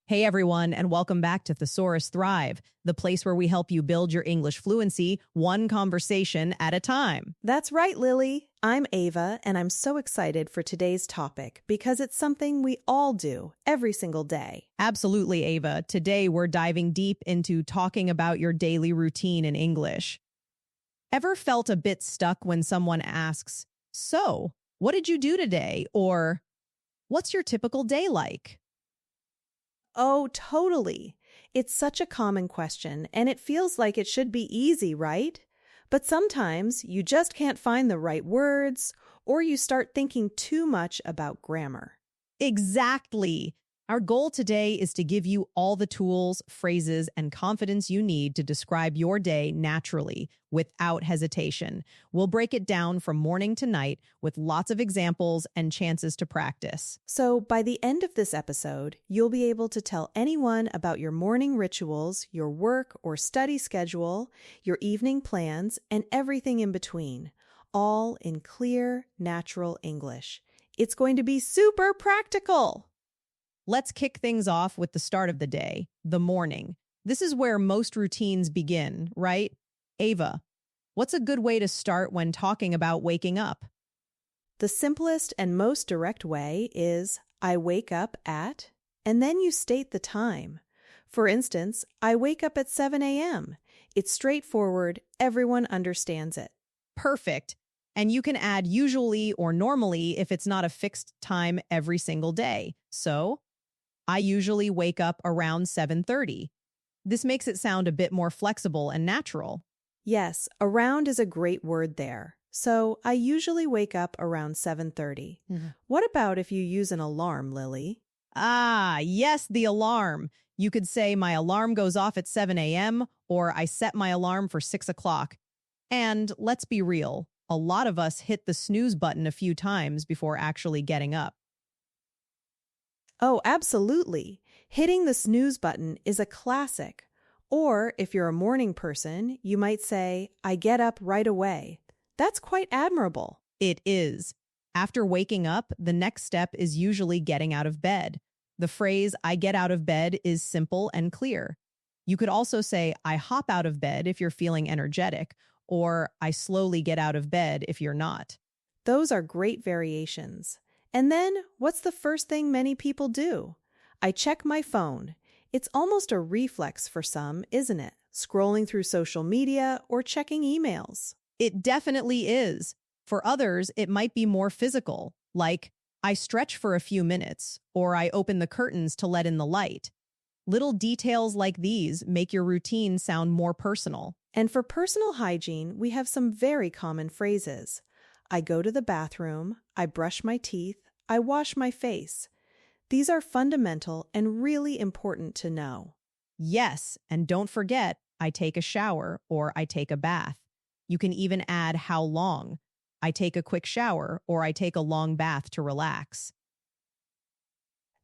Hey everyone, and welcome back to Thesaurus Thrive, the place where we help you build your English fluency one conversation at a time. That's right, Lily. I'm Ava, and I'm so excited for today's topic because it's something we all do every single day. Absolutely, Ava. Today we're diving deep into talking about your daily routine in English. Ever felt a bit stuck when someone asks, "So, what did you do today?" Or, "What's your typical day like?" Oh, totally. It's such a common question, and it feels like it should be easy, right? But sometimes you just can't find the right words, or you start thinking too much about grammar. Exactly. Our goal today is to give you all the tools, phrases, and confidence you need to describe your day naturally, without hesitation. We'll break it down from morning to night with lots of examples and chances to practice. So by the end of this episode, you'll be able to tell anyone about your morning rituals, your work or study schedule, your evening plans, and everything in between, all in clear, natural English. It's going to be super practical. Let's kick things off with the start of the day, the morning. This is where most routines begin, right? Ava, what's a good way to start when talking about waking up? The simplest and most direct way is I wake up at, and then you state the time. For instance, I wake up at 7 a.m. It's straightforward. Everyone understands it. Perfect. And you can add usually or normally if it's not a fixed time every single day. So, I usually wake up around 7:30. This makes it sound a bit more flexible and natural. Yes, around is a great word there. So I usually wake up around 7:30. What about if you use an alarm, Lily? Ah, yes, the alarm. You could say my alarm goes off at 7 a.m. or I set my alarm for 6 o'clock. And let's be real, a lot of us hit the snooze button a few times before actually getting up. Oh, absolutely. Hitting the snooze button is a classic. Or if you're a morning person, you might say, I get up right away. That's quite admirable. It is. After waking up, the next step is usually getting out of bed. The phrase, I get out of bed, is simple and clear. You could also say, I hop out of bed if you're feeling energetic, or I slowly get out of bed if you're not. Those are great variations. And then, what's the first thing many people do? I check my phone. It's almost a reflex for some, isn't it? Scrolling through social media or checking emails. It definitely is. For others, it might be more physical, like I stretch for a few minutes, or I open the curtains to let in the light. Little details like these make your routine sound more personal. And for personal hygiene, we have some very common phrases. I go to the bathroom, I brush my teeth, I wash my face. These are fundamental and really important to know. Yes, and don't forget, I take a shower or I take a bath. You can even add how long. I take a quick shower or I take a long bath to relax.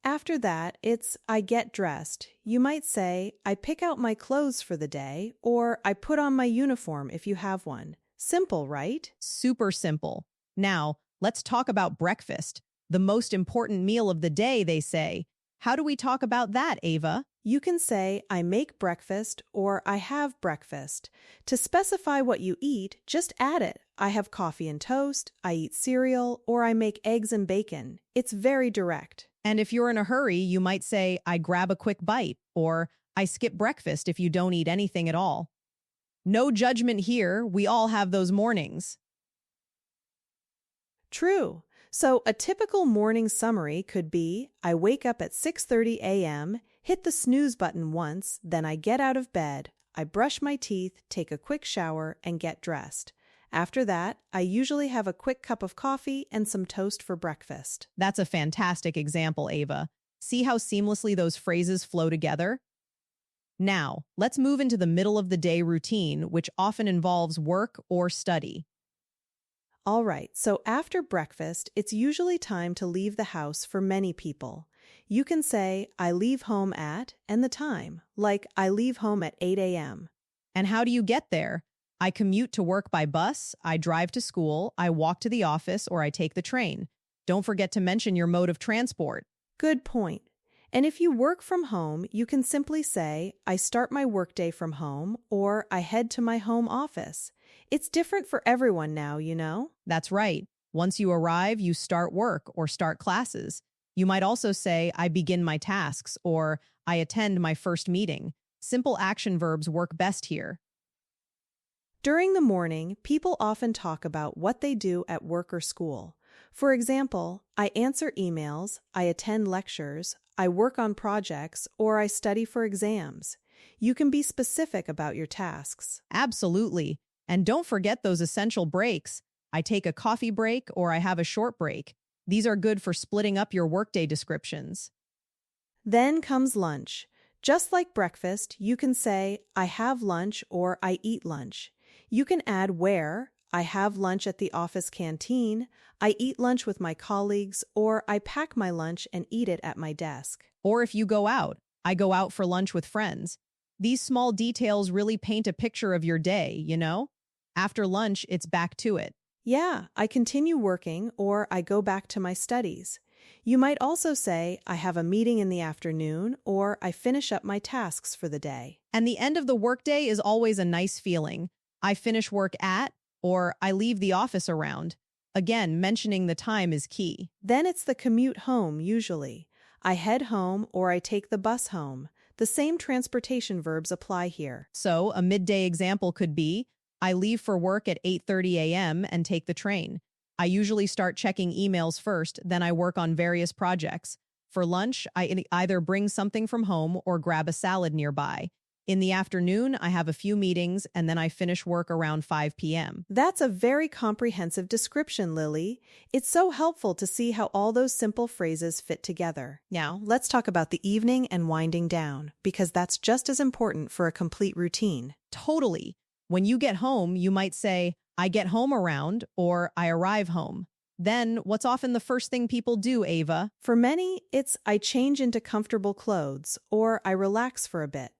After that, it's I get dressed. You might say, I pick out my clothes for the day, or I put on my uniform if you have one. Simple, right? Super simple. Now, let's talk about breakfast. The most important meal of the day, they say. How do we talk about that, Ava? You can say, I make breakfast or I have breakfast. To specify what you eat, just add it. I have coffee and toast, I eat cereal, or I make eggs and bacon. It's very direct. And if you're in a hurry, you might say, I grab a quick bite, or I skip breakfast if you don't eat anything at all. No judgment here. We all have those mornings. True. So a typical morning summary could be, I wake up at 6:30 a.m., hit the snooze button once, then I get out of bed, I brush my teeth, take a quick shower, and get dressed. After that, I usually have a quick cup of coffee and some toast for breakfast. That's a fantastic example, Ava. See how seamlessly those phrases flow together? Now, let's move into the middle of the day routine, which often involves work or study. All right, so after breakfast, it's usually time to leave the house for many people. You can say, I leave home at, and the time, like I leave home at 8 a.m. And how do you get there? I commute to work by bus, I drive to school, I walk to the office, or I take the train. Don't forget to mention your mode of transport. Good point. And if you work from home, you can simply say, I start my workday from home, or I head to my home office. It's different for everyone now, you know? That's right. Once you arrive, you start work or start classes. You might also say, I begin my tasks or I attend my first meeting. Simple action verbs work best here. During the morning, people often talk about what they do at work or school. For example, I answer emails, I attend lectures, I work on projects, or I study for exams. You can be specific about your tasks. Absolutely. And don't forget those essential breaks. I take a coffee break or I have a short break. These are good for splitting up your workday descriptions. Then comes lunch. Just like breakfast, you can say, I have lunch or I eat lunch. You can add where, I have lunch at the office canteen, I eat lunch with my colleagues, or I pack my lunch and eat it at my desk. Or if you go out, I go out for lunch with friends. These small details really paint a picture of your day, you know? After lunch, it's back to it. Yeah, I continue working or I go back to my studies. You might also say, I have a meeting in the afternoon or I finish up my tasks for the day. And the end of the workday is always a nice feeling. I finish work at, or I leave the office around. Again, mentioning the time is key. Then it's the commute home, usually. I head home or I take the bus home. The same transportation verbs apply here. So, a midday example could be, I leave for work at 8:30 a.m. and take the train. I usually start checking emails first, then I work on various projects. For lunch, I either bring something from home or grab a salad nearby. In the afternoon, I have a few meetings, and then I finish work around 5 p.m. That's a very comprehensive description, Lily. It's so helpful to see how all those simple phrases fit together. Now, let's talk about the evening and winding down, because that's just as important for a complete routine. Totally. When you get home, you might say, I get home around, or I arrive home. Then, what's often the first thing people do, Ava? For many, it's I change into comfortable clothes, or I relax for a bit.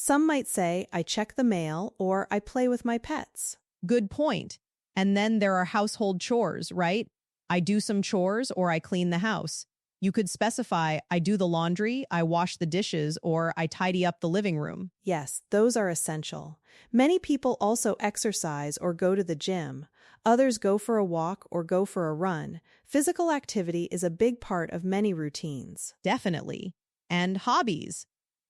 Some might say, I check the mail, or I play with my pets. Good point. And then there are household chores, right? I do some chores or I clean the house. You could specify, I do the laundry, I wash the dishes, or I tidy up the living room. Yes, those are essential. Many people also exercise or go to the gym. Others go for a walk or go for a run. Physical activity is a big part of many routines. Definitely. And hobbies.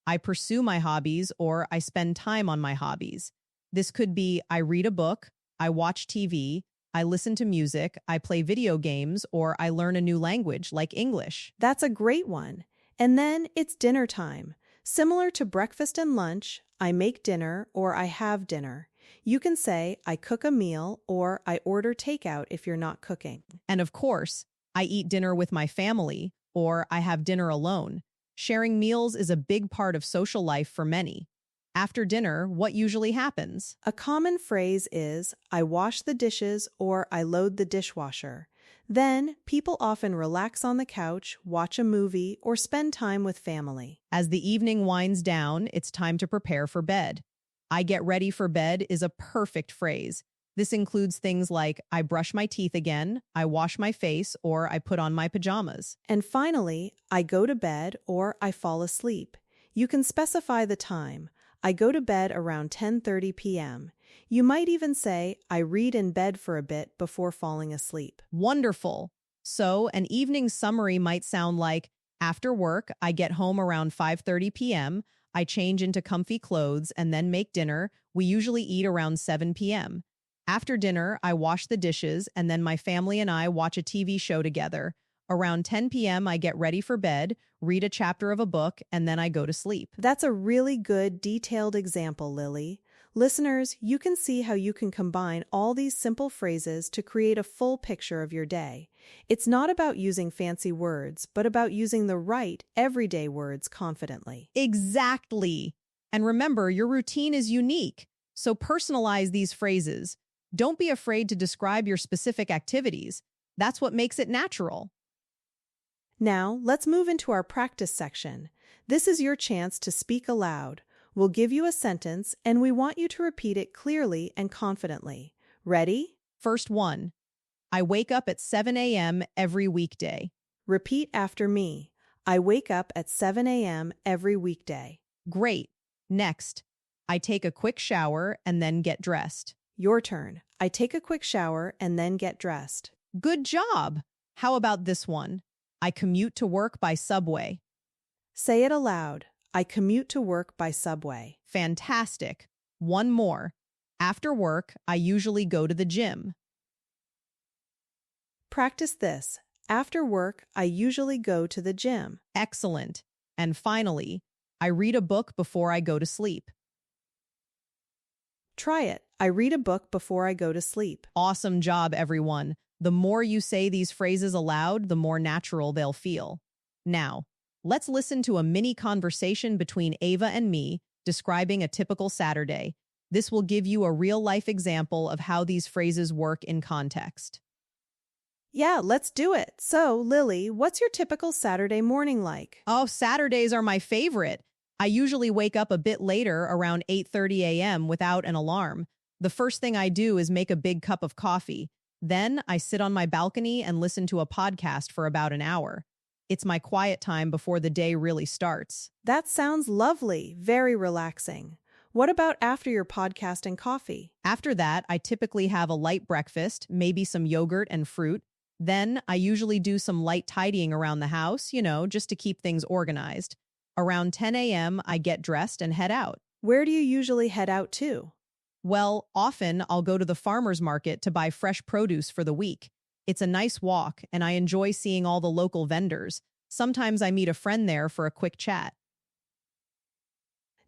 I pursue my hobbies or I spend time on my hobbies. This could be I read a book, I watch TV, I listen to music, I play video games, or I learn a new language like English. That's a great one. And then it's dinner time. Similar to breakfast and lunch, I make dinner or I have dinner. You can say I cook a meal or I order takeout if you're not cooking. And of course, I eat dinner with my family or I have dinner alone. Sharing meals is a big part of social life for many. After dinner, what usually happens? A common phrase is, I wash the dishes or I load the dishwasher. Then, people often relax on the couch, watch a movie, or spend time with family. As the evening winds down, it's time to prepare for bed. I get ready for bed is a perfect phrase. This includes things like I brush my teeth again, I wash my face, or I put on my pajamas. And finally, I go to bed or I fall asleep. You can specify the time. I go to bed around 10:30 p.m. You might even say, I read in bed for a bit before falling asleep. Wonderful. So, an evening summary might sound like, after work, I get home around 5:30 p.m., I change into comfy clothes and then make dinner. We usually eat around 7 p.m. After dinner, I wash the dishes, and then my family and I watch a TV show together. Around 10 p.m., I get ready for bed, read a chapter of a book, and then I go to sleep. That's a really good, detailed example, Lily. Listeners, you can see how you can combine all these simple phrases to create a full picture of your day. It's not about using fancy words, but about using the right, everyday words confidently. Exactly. And remember, your routine is unique, so personalize these phrases. Don't be afraid to describe your specific activities. That's what makes it natural. Now, let's move into our practice section. This is your chance to speak aloud. We'll give you a sentence, and we want you to repeat it clearly and confidently. Ready? First one, I wake up at 7 a.m. every weekday. Repeat after me. I wake up at 7 a.m. every weekday. Great. Next, I take a quick shower and then get dressed. Your turn. I take a quick shower and then get dressed. Good job. How about this one? I commute to work by subway. Say it aloud. I commute to work by subway. Fantastic. One more. After work, I usually go to the gym. Practice this. After work, I usually go to the gym. Excellent. And finally, I read a book before I go to sleep. Try it. I read a book before I go to sleep. Awesome job, everyone. The more you say these phrases aloud, the more natural they'll feel. Now, let's listen to a mini conversation between Ava and me describing a typical Saturday. This will give you a real-life example of how these phrases work in context. Yeah, let's do it. So, Lily, what's your typical Saturday morning like? Oh, Saturdays are my favorite. I usually wake up a bit later, around 8:30 a.m. without an alarm. The first thing I do is make a big cup of coffee. Then I sit on my balcony and listen to a podcast for about an hour. It's my quiet time before the day really starts. That sounds lovely, very relaxing. What about after your podcast and coffee? After that, I typically have a light breakfast, maybe some yogurt and fruit. Then I usually do some light tidying around the house, just to keep things organized. Around 10 a.m., I get dressed and head out. Where do you usually head out to? Well, often I'll go to the farmer's market to buy fresh produce for the week. It's a nice walk, and I enjoy seeing all the local vendors. Sometimes I meet a friend there for a quick chat.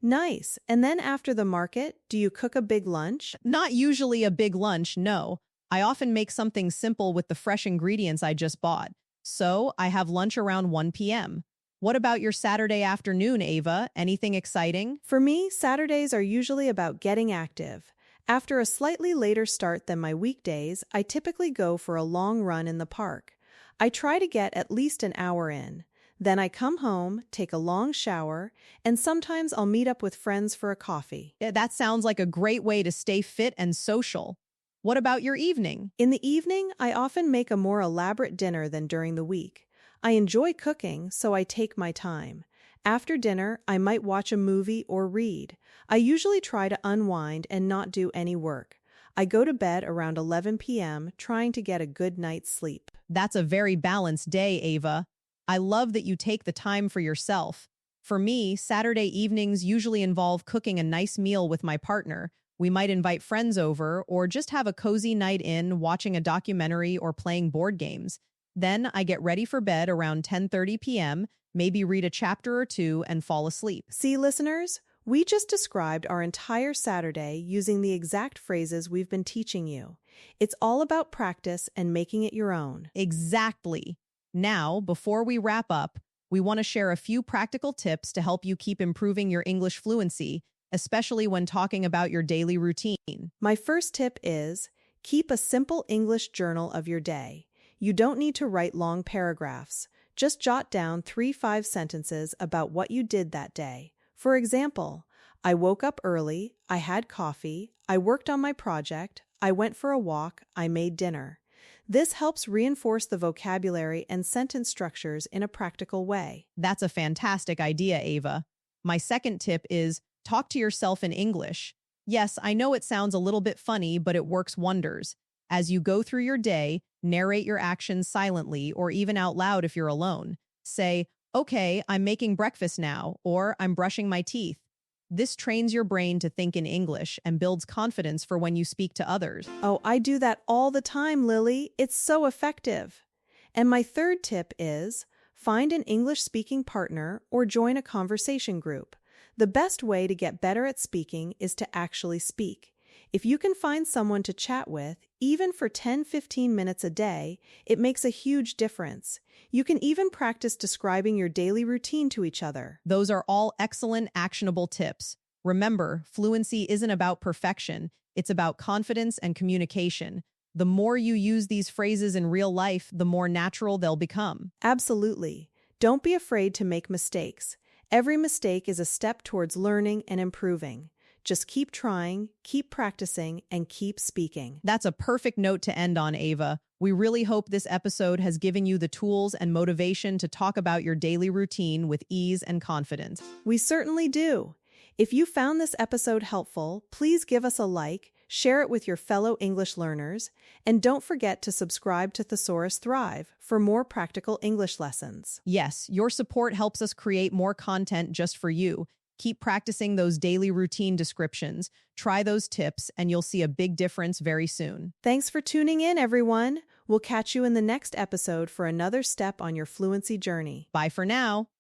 Nice. And then after the market, do you cook a big lunch? Not usually a big lunch, no. I often make something simple with the fresh ingredients I just bought. So I have lunch around 1 p.m. What about your Saturday afternoon, Ava? Anything exciting? For me, Saturdays are usually about getting active. After a slightly later start than my weekdays, I typically go for a long run in the park. I try to get at least an hour in. Then I come home, take a long shower, and sometimes I'll meet up with friends for a coffee. Yeah, that sounds like a great way to stay fit and social. What about your evening? In the evening, I often make a more elaborate dinner than during the week. I enjoy cooking, so I take my time. After dinner, I might watch a movie or read. I usually try to unwind and not do any work. I go to bed around 11 p.m., trying to get a good night's sleep. That's a very balanced day, Ava. I love that you take the time for yourself. For me, Saturday evenings usually involve cooking a nice meal with my partner. We might invite friends over or just have a cozy night in, watching a documentary or playing board games. Then I get ready for bed around 10:30 p.m., maybe read a chapter or two and fall asleep. See, listeners, we just described our entire Saturday using the exact phrases we've been teaching you. It's all about practice and making it your own. Exactly. Now, before we wrap up, we want to share a few practical tips to help you keep improving your English fluency, especially when talking about your daily routine. My first tip is keep a simple English journal of your day. You don't need to write long paragraphs. Just jot down 3-5 sentences about what you did that day. For example, I woke up early, I had coffee, I worked on my project, I went for a walk, I made dinner. This helps reinforce the vocabulary and sentence structures in a practical way. That's a fantastic idea, Ava. My second tip is talk to yourself in English. Yes, I know it sounds a little bit funny, but it works wonders. As you go through your day, narrate your actions silently or even out loud if you're alone. Say, okay, I'm making breakfast now, or I'm brushing my teeth. This trains your brain to think in English and builds confidence for when you speak to others. Oh, I do that all the time, Lily. It's so effective. And my third tip is find an English-speaking partner or join a conversation group. The best way to get better at speaking is to actually speak. If you can find someone to chat with, even for 10-15 minutes a day, it makes a huge difference. You can even practice describing your daily routine to each other. Those are all excellent, actionable tips. Remember, fluency isn't about perfection. It's about confidence and communication. The more you use these phrases in real life, the more natural they'll become. Absolutely. Don't be afraid to make mistakes. Every mistake is a step towards learning and improving. Just keep trying, keep practicing, and keep speaking. That's a perfect note to end on, Ava. We really hope this episode has given you the tools and motivation to talk about your daily routine with ease and confidence. We certainly do. If you found this episode helpful, please give us a like, share it with your fellow English learners, and don't forget to subscribe to Thesaurus Thrive for more practical English lessons. Yes, your support helps us create more content just for you. Keep practicing those daily routine descriptions, try those tips, and you'll see a big difference very soon. Thanks for tuning in, everyone. We'll catch you in the next episode for another step on your fluency journey. Bye for now.